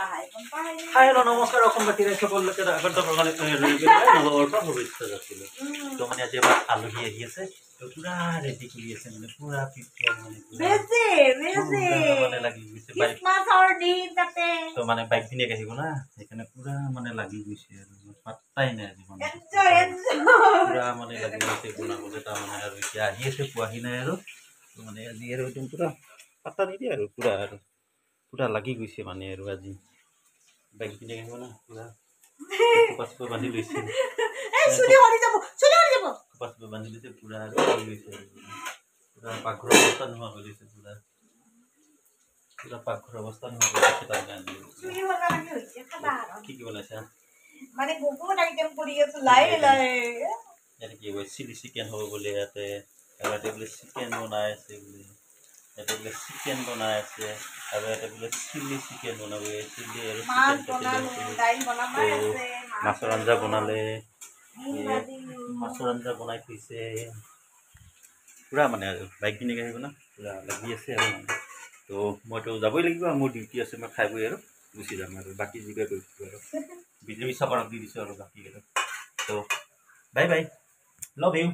hello नमस्कार অসম বাতিৰে সকলোকে আগত কাৰণে নলৰটা শুভেচ্ছা যাচিলো তো মানে আজি আমাৰ আলহী আহি আছে তো পুৰা ৰেডি কৰি আছে মানে পুৰা পিপল মানে মানে লাগি গৈছে বাইক তো মানে বাইক দিনে আহিব না সেইকাৰণে পুৰা মানে লাগি গৈছে আৰু পাত্তাই নাই আজি মানে পুৰা মানে লাগি গৈছে বনাবলৈ তাৰ মানে আৰু এতিয়া আহি আছে পোৱাহি নাই আৰু তো মানে আজি আৰু একদম পুৰা পাত্তা নিদিয়ে আৰু পুৰা লাগি গৈছে মানে আৰু আজি বাইক দিনে আহিব না পুৰা পাছপোৰ বান্ধি লৈছে পাছপোৰ বান্ধি লৈছে পুৰা লাগি গৈছে পুৰা পাকঘৰৰ অৱস্থা নোহোৱা হৈ গৈছে পুৰা পাকঘৰৰ অৱস্থা নোহোৱা হৈ গৈছে তাৰ কাৰণে কি বনাইছা মানে বহুত আইটেম কৰি আছো লাই ইয়াতে কি হয় চিলি চিকেন হ'ব বোলে ইয়াতে বোলে চিকেন বনাই আছে বোলে ইয়াতে বোলে চিকেন বনাই আছে আৰু ইয়াতে বোলে চিলি চিকেন বনাব চিলি আৰু মাছৰ আঞ্জা বনালে মাছৰ আঞ্জা বনাই থৈছে পুৰা মানে আৰু বাইক কিনি আহিব না পুৰা লাগি আছে আৰু তো মইতো যাবই লাগিব মোৰ ডিউটি আছে মই খাই বৈ আৰু গুচি যাম আৰু বাকী যিকে কৰিছোঁ আৰু বিজেপি চাপাৰক দি দিছোঁ আৰু বাকী তো বাই বাই লাভ ইউ